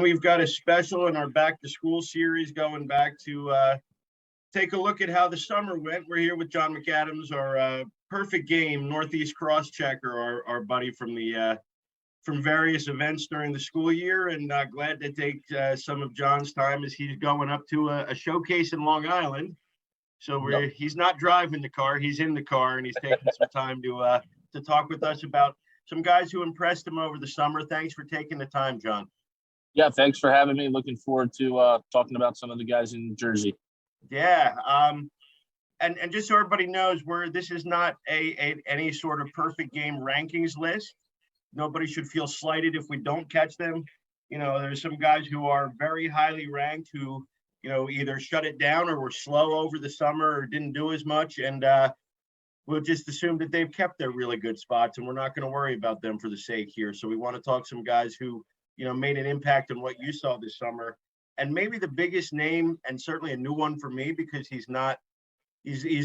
we've got a special in our back to school series going back to take a look at how the summer went. We're here with John McAdams, our perfect game Northeast cross checker, our buddy from the from various events during the school year, and glad to take some of John's time as he's going up to a showcase in Long Island. So he's not driving the car, he's in the car, and he's taking some time to talk with us about some guys who impressed him over the summer. Thanks for taking the time, John. Yeah, thanks for having me. Looking forward to talking about some of the guys in Jersey. Yeah, and just so everybody knows, this is not any sort of perfect game rankings list. Nobody should feel slighted if we don't catch them. You know, there's some guys who are very highly ranked who, you know, either shut it down or were slow over the summer or didn't do as much, and we'll just assume that they've kept their really good spots, and we're not going to worry about them for the sake here. So we want to talk some guys who, you know, made an impact on what you saw this summer. And maybe the biggest name, and certainly a new one for me, because he's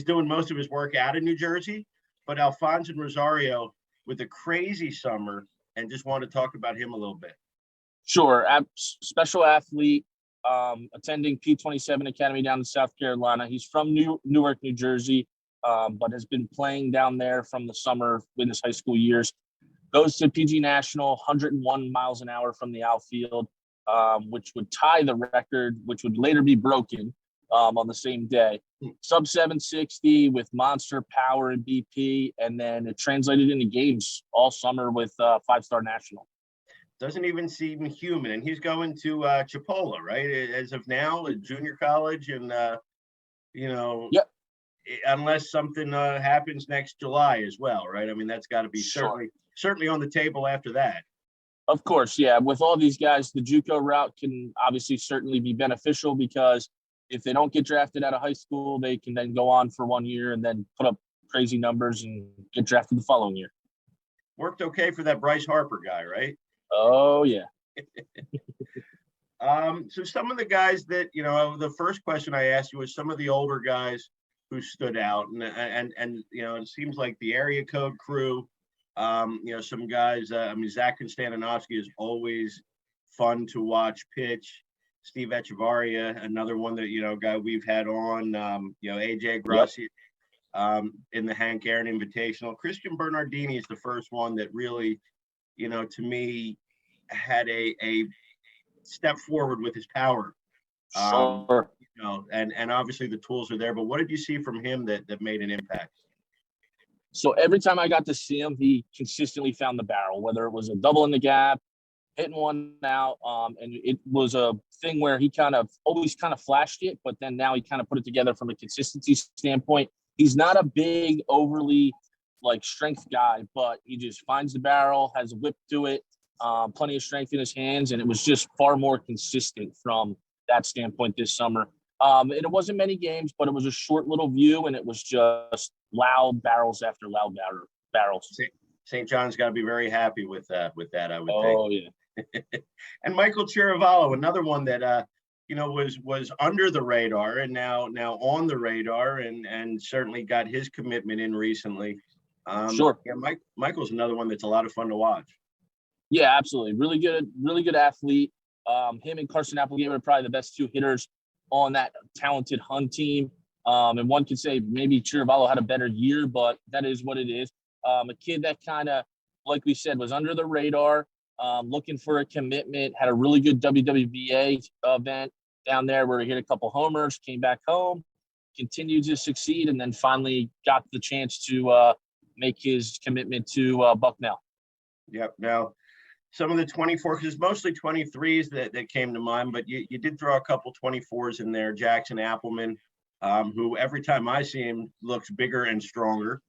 doing most of his work out of New Jersey, but Alfonso Rosario with a crazy summer, and just want to talk about him a little bit. Sure. Special athlete, attending P27 Academy down in South Carolina. He's from Newark, New Jersey. But has been playing down there from the summer in his high school years. Goes to PG National, 101 miles an hour from the outfield, which would tie the record, which would later be broken on the same day. Sub 760 with monster power and BP, and then it translated into games all summer with five-star national. Doesn't even seem human, and he's going to Chipola, right? As of now, a junior college, and you know. Yep. Unless something happens next July as well, right? I mean, that's got to be Sure. certainly on the table after that. Of course, yeah. With all these guys, the JUCO route can obviously certainly be beneficial, because if they don't get drafted out of high school, they can then go on for 1 year and then put up crazy numbers and get drafted the following year. Worked okay for that Bryce Harper guy, right? Oh, yeah. So some of the guys that, you know, the first question I asked you was some of the older guys who stood out, and you know, it seems like the area code crew, you know, some guys, I mean, Zach Konstantinovsky is always fun to watch pitch. Steve Echevarria, another one that, you know, guy we've had on, you know, AJ Grassi, in the Hank Aaron Invitational. Christian Bernardini is the first one that really, you know, to me had a step forward with his power. Sure. You know, and obviously the tools are there, but what did you see from him that made an impact? So every time I got to see him, he consistently found the barrel, whether it was a double in the gap, hitting one out, and it was a thing where he always flashed it, but then now he kind of put it together from a consistency standpoint. He's not a big, overly strength guy, but he just finds the barrel, has a whip to it, plenty of strength in his hands, and it was just far more consistent from that standpoint this summer. And it wasn't many games, but it was a short little view, and it was just loud barrels after loud barrels. St. John's got to be very happy with that, I would think. Oh, yeah. And Michael Chirivallo, another one that you know, was under the radar and now on the radar, and certainly got his commitment in recently. Sure. Yeah, Michael's another one that's a lot of fun to watch. Yeah, absolutely. Really good athlete. Him and Carson Applegate are probably the best two hitters on that talented Hun team. And one could say maybe Chirivallo had a better year, but that is what it is. A kid that kind of, like we said, was under the radar, looking for a commitment, had a really good WWBA event down there where he hit a couple homers, came back home, continued to succeed, and then finally got the chance to make his commitment to Bucknell. Yep. Now, some of the 24, because it's mostly 23s that came to mind, but you did throw a couple 24s in there. Jackson Appleman, who every time I see him looks bigger and stronger.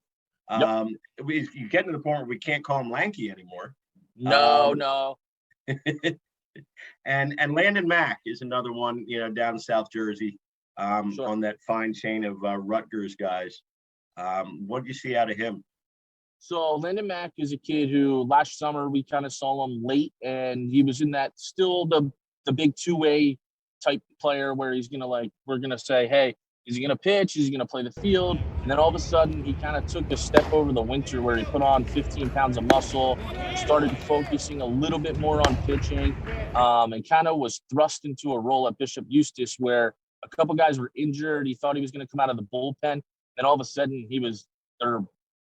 Yep. You get to the point where we can't call him lanky anymore. No. And Landon Mack is another one, you know, down South Jersey, Sure. on that fine chain of Rutgers guys. What did you see out of him? So Landon Mack is a kid who last summer we kind of saw him late, and he was in that still the big two-way type player where he's gonna we're gonna say, hey, Is he going to pitch? Is he going to play the field? And then all of a sudden, he kind of took a step over the winter where he put on 15 pounds of muscle, started focusing a little bit more on pitching, and kind of was thrust into a role at Bishop Eustace where a couple guys were injured. He thought he was going to come out of the bullpen. Then all of a sudden, he was their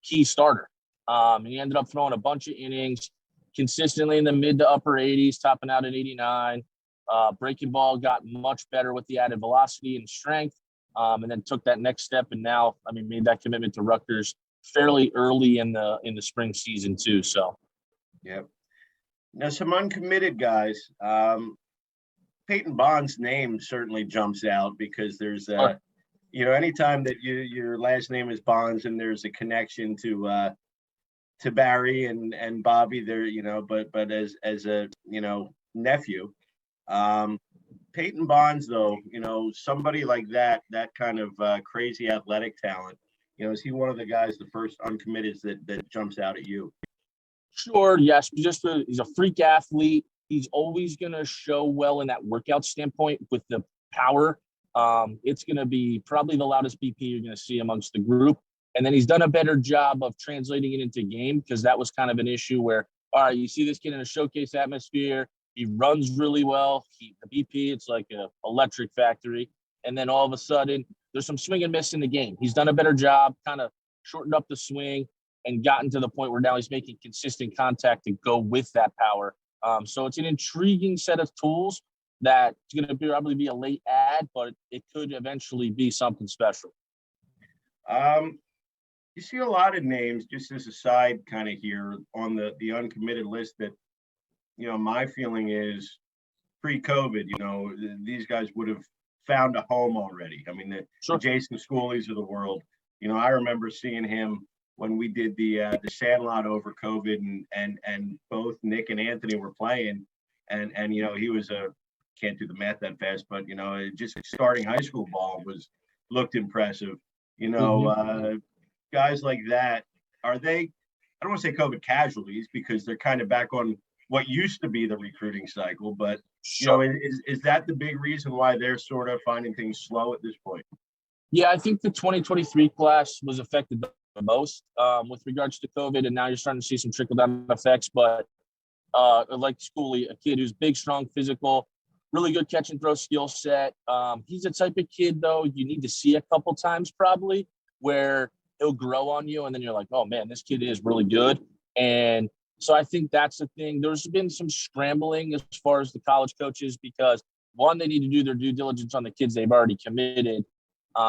key starter. And he ended up throwing a bunch of innings consistently in the mid to upper 80s, topping out at 89. Breaking ball got much better with the added velocity and strength, and then took that next step. And now, made that commitment to Rutgers fairly early in the spring season too. So, yeah. Now some uncommitted guys. Peyton Bond's name certainly jumps out because there's anytime that your last name is Bonds and there's a connection to Barry and Bobby there, but as a nephew. Peyton Bonds, though, somebody like that kind of crazy athletic talent, is he one of the guys, the first uncommitteds that jumps out at you? Sure, yes. He's a freak athlete. He's always going to show well in that workout standpoint with the power. It's going to be probably the loudest BP you're going to see amongst the group. And then he's done a better job of translating it into game because that was kind of an issue where, all right, you see this kid in a showcase atmosphere. He runs really well. The BP, it's like an electric factory. And then all of a sudden, there's some swing and miss in the game. He's done a better job, kind of shortened up the swing and gotten to the point where now he's making consistent contact to go with that power. So it's an intriguing set of tools that's going to probably be a late ad, but it could eventually be something special. You see a lot of names, just as a side kind of here on the uncommitted list that, my feeling is pre-COVID, these guys would have found a home already. The Jason Schoolies of the world, I remember seeing him when we did the Sandlot over COVID and both Nick and Anthony were playing and he was can't do the math that fast, but, just starting high school ball looked impressive, guys like that. Are they, I don't want to say COVID casualties because they're kind of back on what used to be the recruiting cycle, but is that the big reason why they're sort of finding things slow at this point? Yeah, I think the 2023 class was affected the most with regards to COVID, and now you're starting to see some trickle-down effects. But like Schooley, a kid who's big, strong, physical, really good catch and throw skill set. He's a type of kid, though, you need to see a couple times probably where he'll grow on you, and then you're like, oh, man, this kid is really good. And so I think that's the thing. There's been some scrambling as far as the college coaches because, one, they need to do their due diligence on the kids they've already committed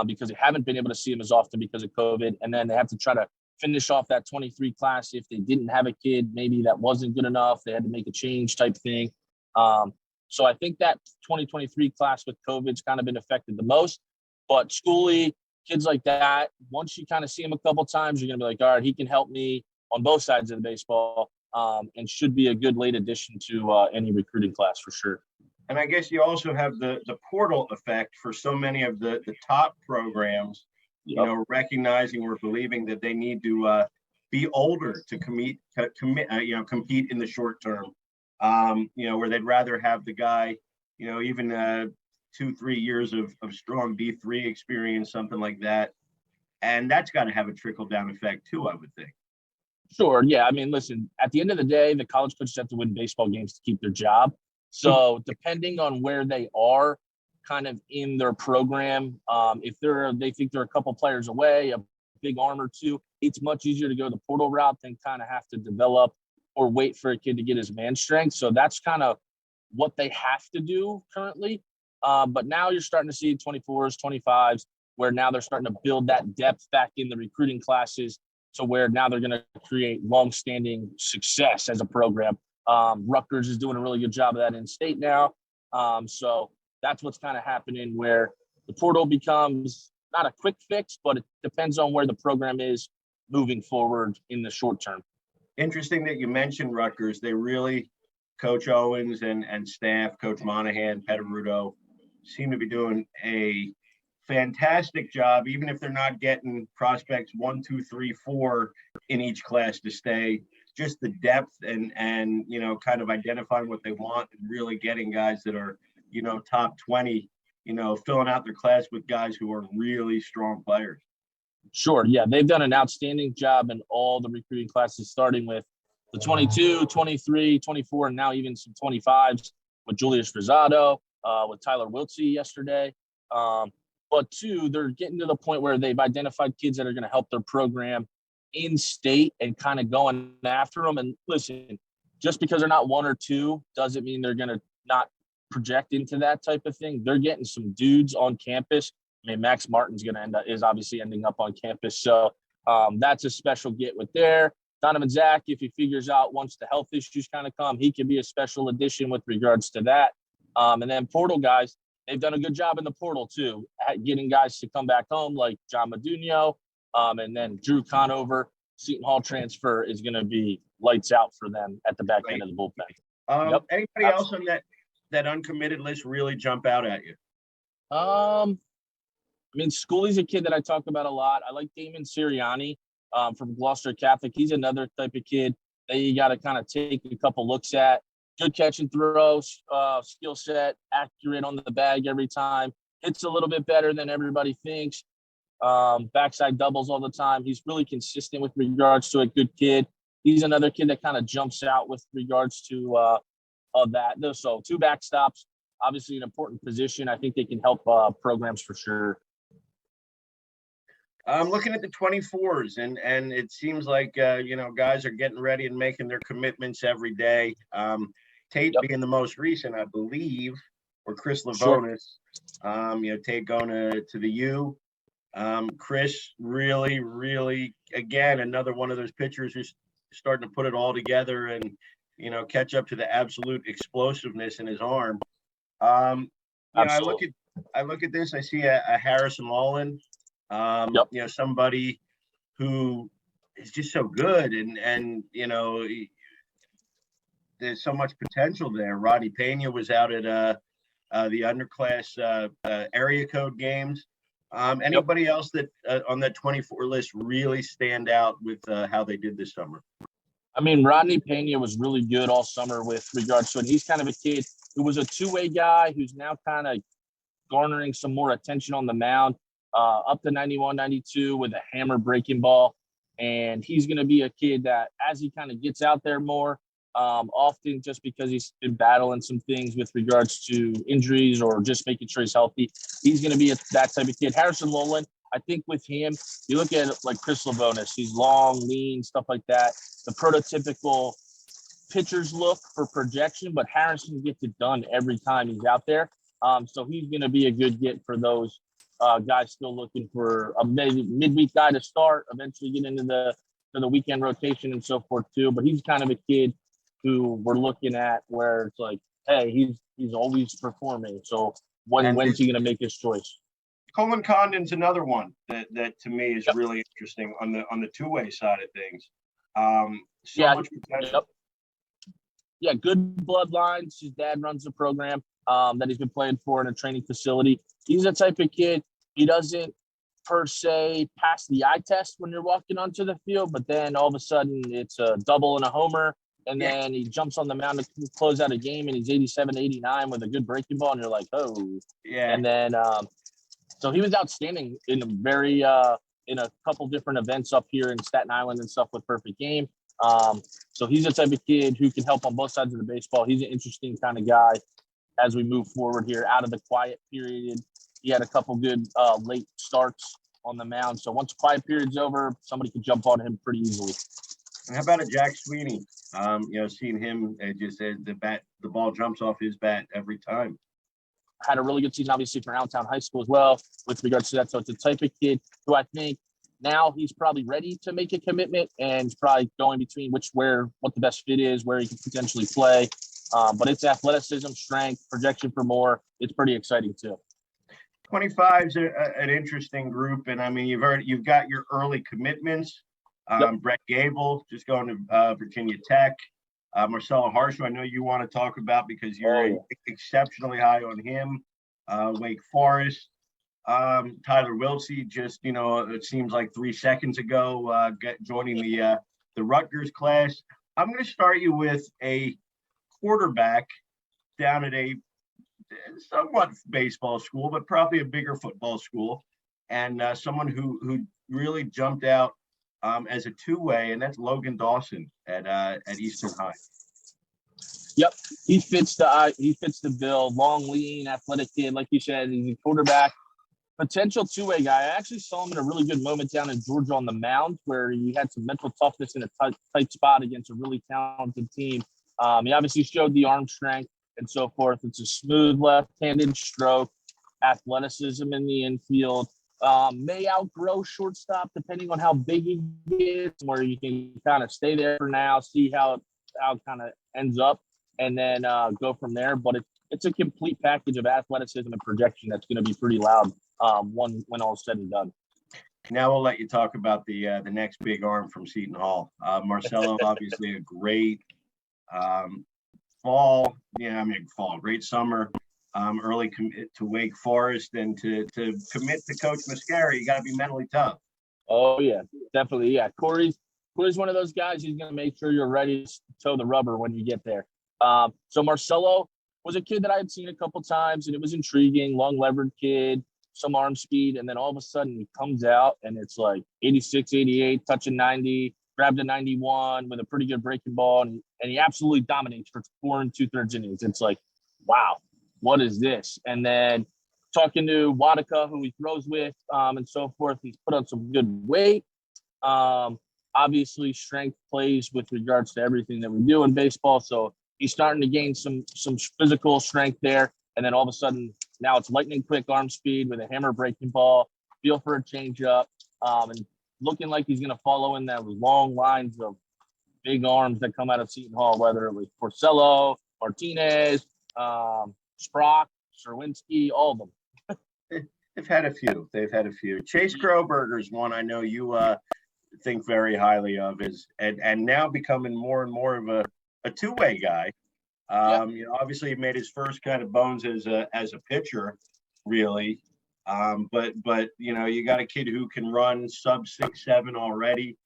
because they haven't been able to see them as often because of COVID. And then they have to try to finish off that 23 class. If they didn't have a kid, maybe that wasn't good enough. They had to make a change type thing. So I think that 2023 class with COVID's kind of been affected the most. But Schooley, kids like that, once you kind of see him a couple times, you're going to be like, all right, he can help me on both sides of the baseball and should be a good late addition to any recruiting class for sure. And I guess you also have the portal effect for so many of the top programs, recognizing or believing that they need to be older to compete in the short term, where they'd rather have the guy, even 2-3 years of strong D3 experience, something like that. And that's got to have a trickle down effect too, I would think. Sure. Yeah. Listen, at the end of the day, the college coaches have to win baseball games to keep their job. So depending on where they are kind of in their program, if they think they're a couple players away, a big arm or two, it's much easier to go the portal route than kind of have to develop or wait for a kid to get his man strength. So that's kind of what they have to do currently. But now you're starting to see 24s, 25s, where now they're starting to build that depth back in the recruiting classes to where now they're going to create long-standing success as a program. Rutgers is doing a really good job of that in state now. So that's what's kind of happening where the portal becomes not a quick fix, but it depends on where the program is moving forward in the short term. Interesting that you mentioned Rutgers. They really, Coach Owens and staff, Coach Monahan, Petarudo, seem to be doing a fantastic job, even if they're not getting prospects 1, 2, 3, 4 in each class to stay. Just the depth and kind of identifying what they want and really getting guys that are, top 20, filling out their class with guys who are really strong players. Sure. Yeah. They've done an outstanding job in all the recruiting classes, starting with the 22, 23, 24, and now even some 25s with Julius Rosado, with Tyler Wiltsey yesterday. But two, they're getting to the point where they've identified kids that are going to help their program in state and kind of going after them. And listen, just because they're not one or two doesn't mean they're going to not project into that type of thing. They're getting some dudes on campus. I mean, Max Martin's is obviously ending up on campus. So that's a special get with there. Donovan Zach, if he figures out once the health issues kind of come, he can be a special addition with regards to that. And then portal guys, they've done a good job in the portal too, at getting guys to come back home like John Madunio, and then Drew Conover. Seton Hall transfer is going to be lights out for them at the back end of the bullpen. Anybody else on that uncommitted list really jump out at you? I mean, Schooley's a kid that I talk about a lot. I like Damon Sirianni from Gloucester Catholic. He's another type of kid that you got to kind of take a couple looks at. Good catch and throw, skill set, accurate on the bag every time. Hits a little bit better than everybody thinks. Backside doubles all the time. He's really consistent with regards to a good kid. He's another kid that kind of jumps out with regards to that. So two backstops, obviously an important position. I think they can help programs for sure. I'm looking at the 24s, and it seems like guys are getting ready and making their commitments every day. Tate being the most recent, I believe, or Chris Lavonis. Sure. Tate going to the U. Chris really, again, another one of those pitchers who's starting to put it all together and catch up to the absolute explosiveness in his arm. I look at this, I see a Harrison Lawlin. Somebody who is just so good and there's so much potential there. Rodney Pena was out at the underclass area code games. Anybody else that on that 24 list really stand out with how they did this summer? I mean, Rodney Pena was really good all summer with regards to it. He's kind of a kid who was a two-way guy who's now kind of garnering some more attention on the mound. Up to 91, 92 with a hammer breaking ball. And he's going to be a kid that as he kind of gets out there more, often just because he's been battling some things with regards to injuries or just making sure he's healthy, he's going to be that type of kid. Harrison Lowland, I think with him, you look at it like Chris Lavonis, he's long, lean, stuff like that. The prototypical pitcher's look for projection, but Harrison gets it done every time he's out there. So he's going to be a good get for those guys still looking for a midweek guy to start, eventually get into the weekend rotation and so forth too. But he's kind of a kid who we're looking at where it's like, hey, he's always performing. So when's he going to make his choice? Colin Condon's another one that to me is really interesting on the two-way side of things. Much potential. Yeah, good bloodlines. His dad runs the program that he's been playing for in a training facility. He's the type of kid, he doesn't per se pass the eye test when you're walking onto the field, but then all of a sudden it's a double and a homer, and then he jumps on the mound to close out a game, and he's 87, 89 with a good breaking ball, and you're like, oh. Yeah. And then so he was outstanding in in a couple different events up here in Staten Island and stuff with Perfect Game. So he's the type of kid who can help on both sides of the baseball. He's an interesting kind of guy as we move forward here out of the quiet period. He had a couple good late starts on the mound. So once quiet period's over, somebody could jump on him pretty easily. And how about a Jack Sweeney? Seeing him the ball jumps off his bat every time. Had a really good season, obviously, for Allentown High School as well with regards to that. So it's a type of kid who I think now he's probably ready to make a commitment and he's probably going between what the best fit is, where he can potentially play. But it's athleticism, strength, projection for more. It's pretty exciting too. 25's an interesting group, and I mean you've got your early commitments. Brett Gable just going to Virginia Tech. Marcelo Harshaw, I know you want to talk about because you're exceptionally high on him. Wake Forest. Tyler Wiltsey just it seems like 3 seconds ago joining the Rutgers class. I'm going to start you with a quarterback down at a somewhat baseball school, but probably a bigger football school, and someone who really jumped out as a two-way, and that's Logan Dawson at Eastern High. Yep, he fits the bill. Long, lean, athletic kid, like you said. He's a quarterback, potential two-way guy. I actually saw him in a really good moment down in Georgia on the mound, where he had some mental toughness in a tight spot against a really talented team. He obviously showed the arm strength and so forth. It's a smooth left-handed stroke, athleticism in the infield. May outgrow shortstop depending on how big he gets, where you can kind of stay there for now, see how it kind of ends up, and then go from there. But it's a complete package of athleticism and projection that's going to be pretty loud when all is said and done. Now we'll let you talk about the next big arm from Seton Hall. Marcelo, obviously a great great summer, early commit to Wake Forest, and to commit to Coach Mascari, you got to be mentally tough. Oh yeah, definitely. Yeah, Corey's one of those guys. He's going to make sure you're ready to toe the rubber when you get there. So Marcelo was a kid that I had seen a couple times, and it was intriguing. Long levered kid, some arm speed, and then all of a sudden he comes out and it's like 86, 88, touching 90, grabbed a 91 with a pretty good breaking ball, and he absolutely dominates for 4 2/3 innings. It's like, wow, what is this? And then talking to Wadaka, who he throws with, and so forth, he's put on some good weight. Obviously, strength plays with regards to everything that we do in baseball, so he's starting to gain some physical strength there. And then all of a sudden, now it's lightning quick arm speed with a hammer breaking ball, feel for a changeup, and looking like he's going to follow in that long lines of big arms that come out of Seton Hall, whether it was Porcello, Martinez, Sprock, Sherwinski, all of them. They've had a few. Chase Groberger's one I know you think very highly of, and now becoming more and more of a two-way guy. Obviously he made his first kind of bones as a pitcher, really. But you got a kid who can run sub 6'7" already,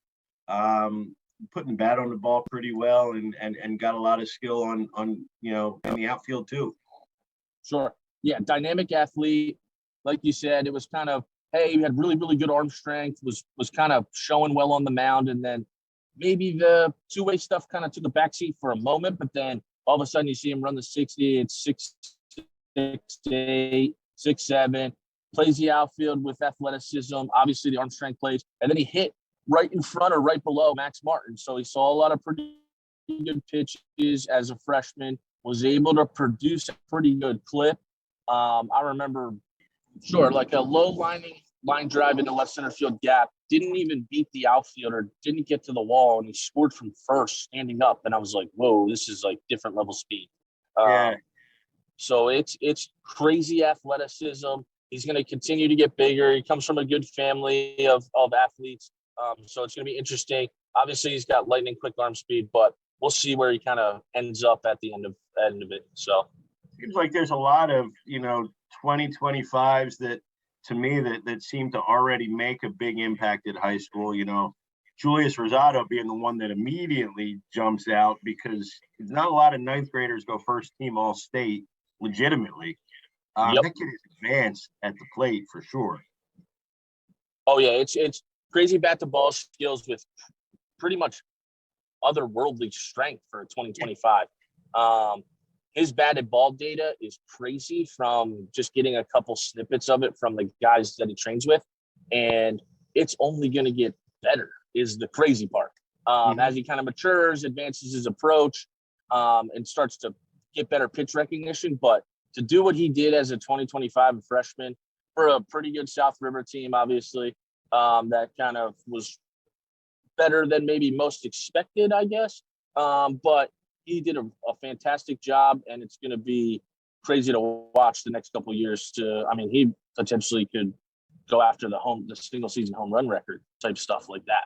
putting the bat on the ball pretty well, and got a lot of skill on in the outfield too. Sure. Yeah, dynamic athlete. Like you said, it was kind of, hey, he had really, really good arm strength, was kind of showing well on the mound, and then maybe the two-way stuff kind of took a backseat for a moment, but then all of a sudden you see him run the 60, it's 6'8", 6'7", plays the outfield with athleticism, obviously the arm strength plays, and then he hit right in front or right below Max Martin. So he saw a lot of pretty good pitches as a freshman, was able to produce a pretty good clip. I remember, like a low line drive in the left center field gap, didn't even beat the outfielder, didn't get to the wall, and he scored from first standing up. And I was like, whoa, this is like different level speed. So it's crazy athleticism. He's going to continue to get bigger. He comes from a good family of athletes. So it's going to be interesting. Obviously, he's got lightning quick arm speed, but we'll see where he kind of ends up at the end of it. So seems like there's a lot of 2025s that, to me, that seem to already make a big impact at high school. Julius Rosado being the one that immediately jumps out, because not a lot of ninth graders go first team all state legitimately. That kid is advanced at the plate for sure. Oh yeah, it's crazy bat to ball skills with pretty much otherworldly strength for 2025. His batted ball data is crazy from just getting a couple snippets of it from the guys that he trains with, and it's only going to get better is the crazy part. As he kind of matures, advances his approach, and starts to get better pitch recognition. But to do what he did as a 2025 freshman for a pretty good South River team, obviously, that kind of was better than maybe most expected, I guess. But he did a fantastic job, and it's going to be crazy to watch the next couple of years. He potentially could go after the single season home run record type stuff like that.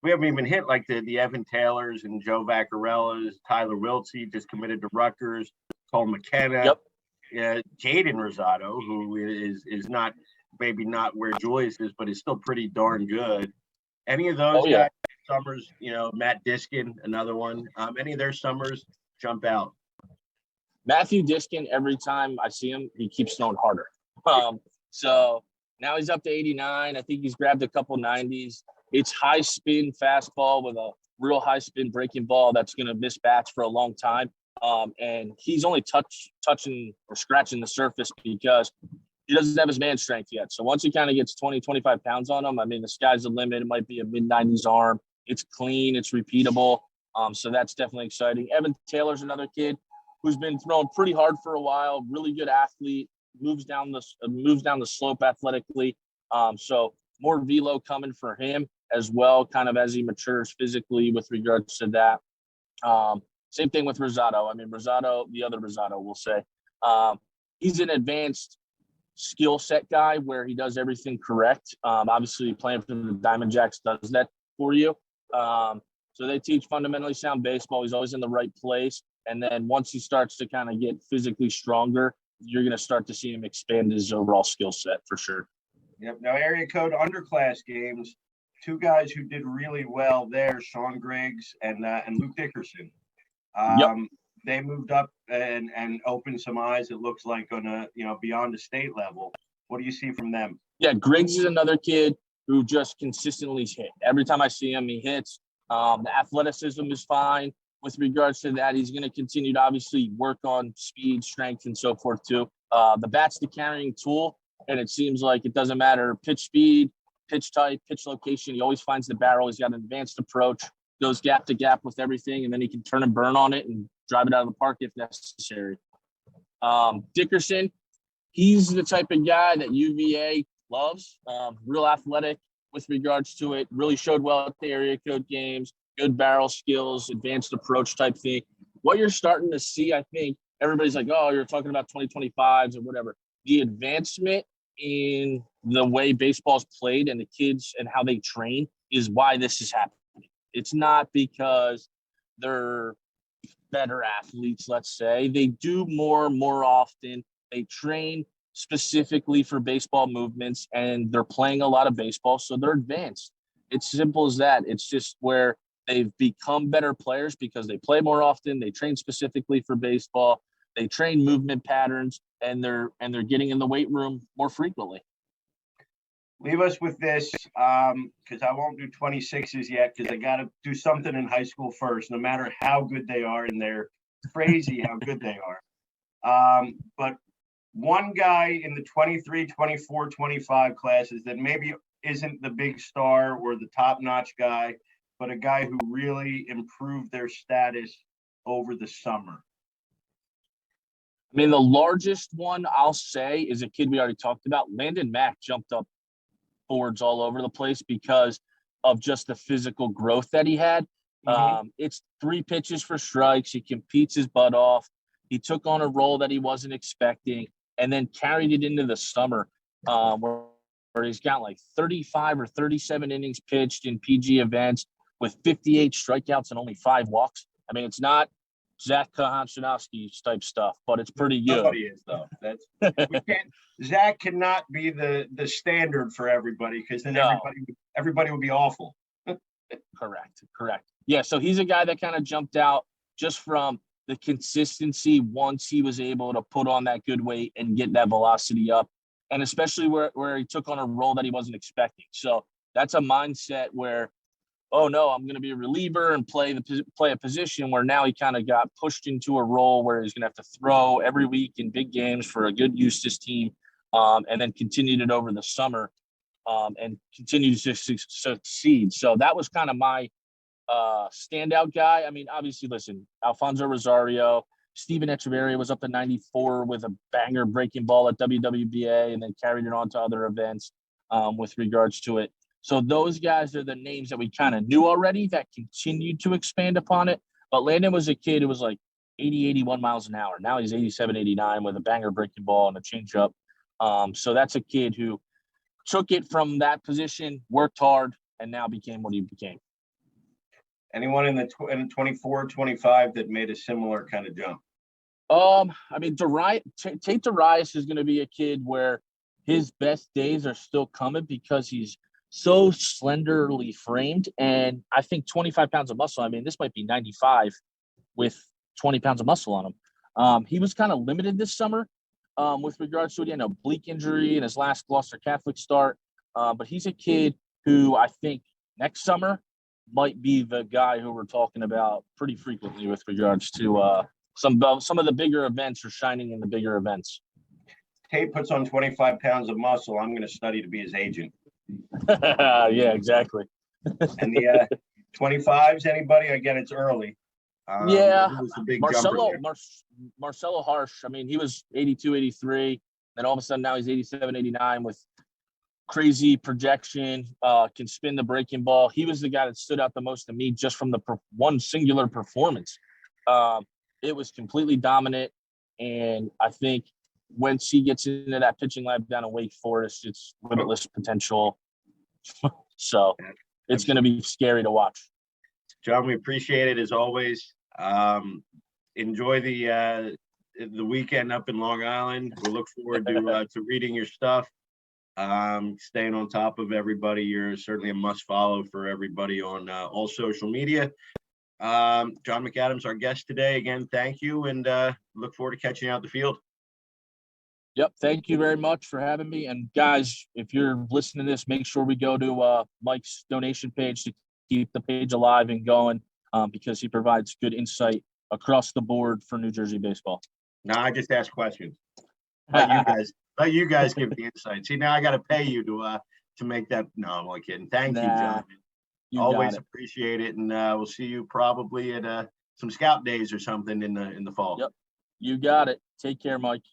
We haven't even hit like the Evan Taylors and Joe Vaccarellas, Tyler Wiltsey just committed to Rutgers, Cole McKenna, Jaden Rosado, who is not where Julius is, but is still pretty darn good. Any of those guys, summers, Matt Diskin, another one, any of their summers jump out? Matthew Diskin, every time I see him, he keeps throwing harder. So now he's up to 89. I think he's grabbed a couple 90s. It's high spin fastball with a real high spin breaking ball that's going to miss bats for a long time. And he's only touching or scratching the surface because he doesn't have his man strength yet. So once he kind of gets 20, 25 pounds on him, I mean, the sky's the limit. It might be a mid-90s arm. It's clean. It's repeatable. So that's definitely exciting. Evan Taylor's another kid who's been throwing pretty hard for a while. Really good athlete. Moves down the slope athletically. So more velo coming for him as well, kind of as he matures physically with regards to that. Same thing with Rosado. I mean, the other Rosado, we'll say. He's an advanced skill set guy where he does everything correct. Obviously, playing for the Diamond Jacks does that for you. So they teach fundamentally sound baseball. He's always in the right place. And then once he starts to kind of get physically stronger, you're going to start to see him expand his overall skill set for sure. Yep. Now, area code underclass games, two guys who did really well there, Sean Griggs and Luke Dickerson. Yep. They moved up and opened some eyes, it looks like, on beyond the state level. What do you see from them? Yeah, Griggs is another kid who just consistently hit. Every time I see him, he hits. The athleticism is fine. With regards to that, he's going to continue to obviously work on speed, strength, and so forth too. The bat's the carrying tool, and it seems like it doesn't matter pitch speed, pitch type, pitch location. He always finds the barrel. He's got an advanced approach, goes gap to gap with everything, and then he can turn and burn on it and drive it out of the park if necessary. Dickerson, he's the type of guy that UVA loves, real athletic with regards to it, really showed well at the area code games, good barrel skills, advanced approach type thing. What you're starting to see, I think, everybody's like, oh, you're talking about 2025s or whatever. The advancement in the way baseball's played and the kids and how they train is why this is happening. It's not because they're better athletes, let's say. They do more often. They train specifically for baseball movements, and they're playing a lot of baseball, so they're advanced. It's simple as that. It's just where they've become better players because they play more often. They train specifically for baseball. They train movement patterns, and they're getting in the weight room more frequently. Leave us with this, because I won't do 26s yet, because I got to do something in high school first, no matter how good they are, and they're crazy how good they are. But one guy in the 23, 24, 25 classes that maybe isn't the big star or the top-notch guy, but a guy who really improved their status over the summer. I mean, the largest one I'll say is a kid we already talked about. Landon Mack jumped up boards all over the place because of just the physical growth that he had. It's 3 pitches for strikes. He competes his butt off. He took on a role that he wasn't expecting and then carried it into the summer, where he's got like 35 or 37 innings pitched in PG events with 58 strikeouts and only 5 walks. I mean, it's not Zach Kahanczynowski type stuff, but it's pretty good. Nobody is, though. Zach cannot be the standard for everybody, because then everybody would be awful. Correct. Yeah, so he's a guy that kind of jumped out just from the consistency once he was able to put on that good weight and get that velocity up, and especially where he took on a role that he wasn't expecting. So that's a mindset where, oh no, I'm going to be a reliever and play a position, where now he kind of got pushed into a role where he's going to have to throw every week in big games for a good Eustis team, and then continued it over the summer, and continued to succeed. So that was kind of my standout guy. I mean, obviously, listen, Alfonso Rosario, Steven Echeverria was up to 94 with a banger breaking ball at WWBA, and then carried it on to other events with regards to it. So those guys are the names that we kind of knew already that continued to expand upon it. But Landon was a kid who was like 80, 81 miles an hour. Now he's 87, 89 with a banger breaking ball and a changeup. So that's a kid who took it from that position, worked hard, and now became what he became. Anyone in the 24, 25 that made a similar kind of jump? I mean, Tate Darius is going to be a kid where his best days are still coming because he's so slenderly framed. And I think 25 pounds of muscle, I mean, this might be 95 with 20 pounds of muscle on him. He was kind of limited this summer with regards to, again, a oblique injury in his last Gloucester Catholic start. But he's a kid who I think next summer might be the guy who we're talking about pretty frequently with regards to some of the bigger events or shining in the bigger events. Tate puts on 25 pounds of muscle. I'm going to study to be his agent. Yeah, exactly. And the 25s, anybody? Again, it's early. Yeah, who was the big Marcelo jumper Marcelo Harsh. I mean, he was 82, 83. Then all of a sudden now he's 87, 89 with crazy projection, can spin the breaking ball. He was the guy that stood out the most to me just from the one singular performance. It was completely dominant. And I think once he gets into that pitching lab down in Wake Forest, it's limitless potential. So it's going to be scary to watch. John, we appreciate it as always. Enjoy the weekend up in Long Island. We'll look forward to reading your stuff. Staying on top of everybody. You're certainly a must follow for everybody on all social media. John McAdams, our guest today. Again, thank you, and look forward to catching you out the field. Yep. Thank you very much for having me. And guys, if you're listening to this, make sure we go to Mike's donation page to keep the page alive and going, because he provides good insight across the board for New Jersey baseball. No, I just ask questions. Let you guys give the insight. See, now I got to pay you to make that. No, I'm only kidding. Thank you, John. Always appreciate it, and we'll see you probably at some scout days or something in the fall. Yep, you got it. Take care, Mike.